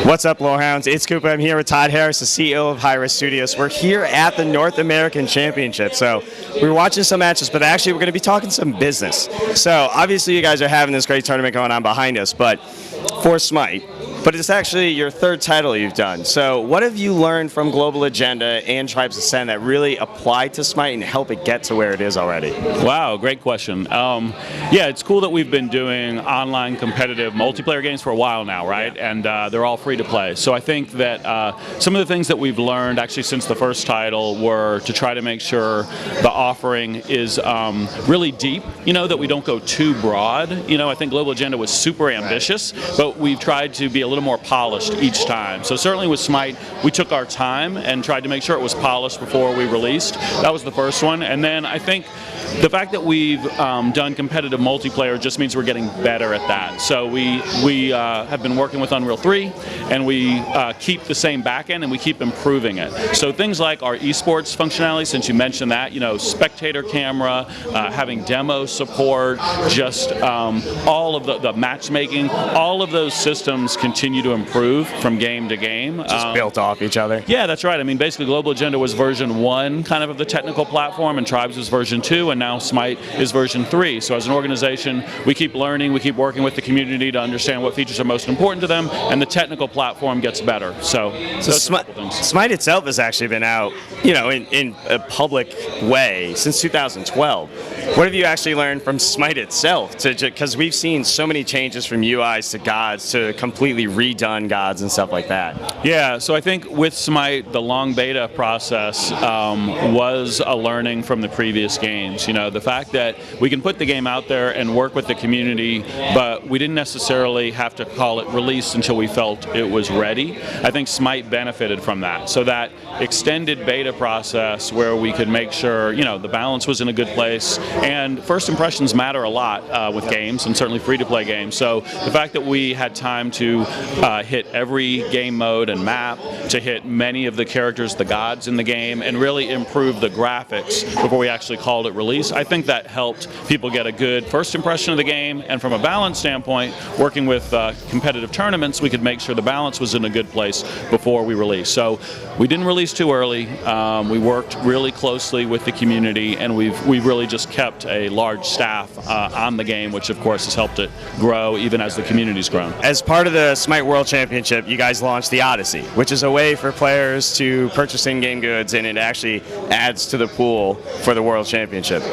What's up, Lowhounds? It's Cooper. I'm here with Todd Harris, the CEO of Hi-Rez Studios. We're here at the North American Championship. So we're watching some matches, but actually we're going to be talking some business. So obviously you guys are having this great tournament going on behind us, but for Smite. But it's actually your third title you've done. So what have you learned from Global Agenda and Tribes Ascend that really apply to Smite and help it get to where it is already? Wow, great question. Yeah, it's cool that we've been doing online competitive multiplayer games for a while now, right? And they're all free to play. So I think that some of the things that we've learned actually since the first title were to try to make sure the offering is really deep, that we don't go too broad. I think Global Agenda was super ambitious, but we've tried to be a little more polished each time. So certainly with Smite, we took our time and tried to make sure it was polished before we released. That was the first one. And then I think the fact that we've done competitive multiplayer just means we're getting better at that. So we have been working with Unreal 3, and we keep the same backend and we keep improving it. So things like our esports functionality, since you mentioned that, spectator camera, having demo support, just all of the matchmaking, all of those systems continue to improve from game to game. Just built off each other. Yeah, that's right. I mean, basically Global Agenda was version 1 kind of the technical platform, and Tribes was version 2, and now Smite is version 3. So as an organization, we keep learning, we keep working with the community to understand what features are most important to them, and the technical platform gets better. So Smite itself has actually been out, in a public way since 2012. What have you actually learned from Smite itself? Because we've seen so many changes from UIs to gods to completely redone gods and stuff like that. Yeah, so I think with Smite, the long beta process was a learning from the previous games. The fact that we can put the game out there and work with the community, but we didn't necessarily have to call it released until we felt it was ready. I think Smite benefited from that. So that extended beta process where we could make sure, the balance was in a good place, and first impressions matter a lot with games, and certainly free-to-play games. So the fact that we had time to hit every game mode and map, to hit many of the characters, the gods in the game, and really improve the graphics before we actually called it release, I think that helped people get a good first impression of the game. And from a balance standpoint, working with competitive tournaments, we could make sure the balance was in a good place before we released. So we didn't release too early. We worked really closely with the community, and we've really just kept a large staff on the game, which of course has helped it grow even as the community's grown. As part of the Smite World Championship, you guys launched the Odyssey, which is a way for players to purchase in-game goods, and it actually adds to the pool for the World Championship.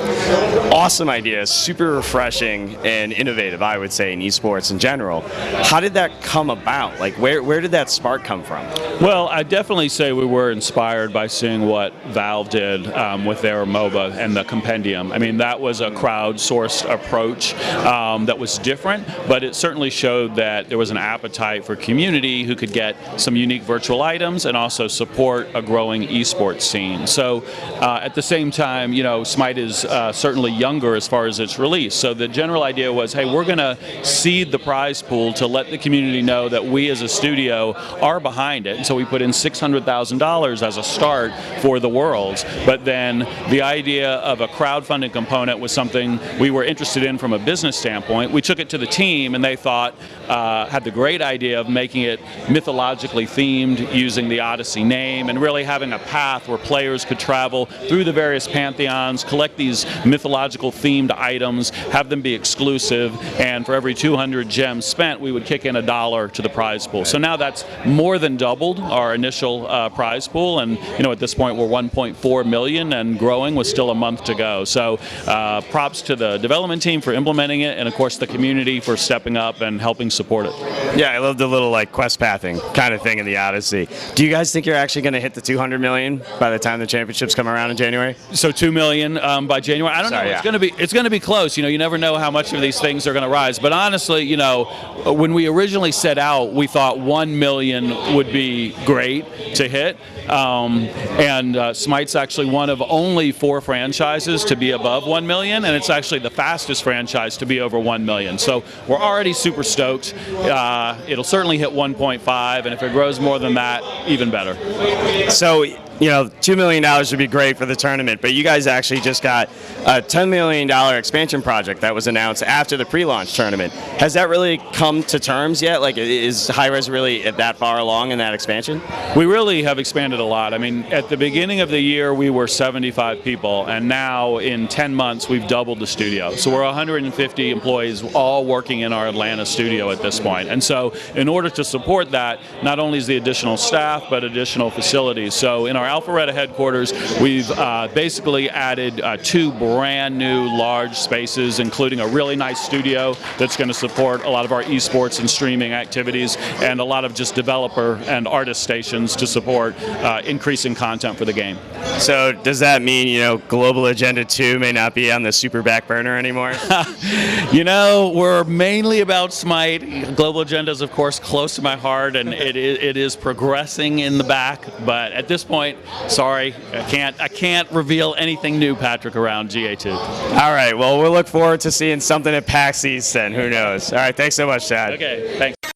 Awesome idea, super refreshing and innovative, I would say, in esports in general. How did that come about? Like, where did that spark come from? Well, I definitely say we were inspired by seeing what Valve did with their MOBA and the Compendium. I mean, that was a crowdsourced approach that was different, but it certainly showed that there was an appetite for community who could get some unique virtual items and also support a growing esports scene. So at the same time, Smite is certainly younger as far as its release. So the general idea was, hey, we're going to seed the prize pool to let the community know that we as a studio are behind it. And so we put in $600,000 as a start for the Worlds. But then the idea of a crowdfunding component was something we were interested in from a business standpoint. We took it to the team, and they thought, had the great idea of making it mythologically themed using the Odyssey name, and really having a path where players could travel through the various pantheons, collect these mythological themed items, have them be exclusive, and for every 200 gems spent, we would kick in $1 to the prize pool. So now that's more than doubled our initial prize pool, and at this point we're 1.4 million and growing with still a month to go. So props to the development team for implementing it, and of course the community for stepping up and helping support it. Yeah, I love the little quest pathing kind of thing in the Odyssey. Do you guys think you're actually going to hit the 200 million by the time the championships come around in January? So 2 million by January. I don't know. Yeah. It's going to be close. You never know how much of these things are going to rise. But honestly, when we originally set out, we thought 1 million would be great to hit. Smite's actually one of only 4 franchises to be above 1 million, and it's actually the fastest franchise to be over 1 million. So we're already super stoked. It'll certainly hit 1.5, and if it grows more than that, even better. So $2 million would be great for the tournament, but you guys actually just got a $10 million expansion project that was announced after the pre-launch tournament. Has that really come to terms yet? Like, is Hi-Rez really that far along in that expansion? We really have expanded a lot. I mean, at the beginning of the year, we were 75 people, and now in 10 months, we've doubled the studio. So we're 150 employees all working in our Atlanta studio at this point. And so in order to support that, not only is the additional staff, but additional facilities. So in our Alpharetta headquarters, we've basically added 2 brand new large spaces, including a really nice studio that's going to support a lot of our esports and streaming activities, and a lot of just developer and artist stations to support increasing content for the game. So does that mean, Global Agenda 2 may not be on the super back burner anymore? We're mainly about Smite. Global Agenda is, of course, close to my heart, and it is progressing in the back. But at this point, sorry, I can't reveal anything new, Patrick, around GA2. All right, well, we'll look forward to seeing something at PAX East then. Who knows? All right, thanks so much, Chad. Okay, thanks.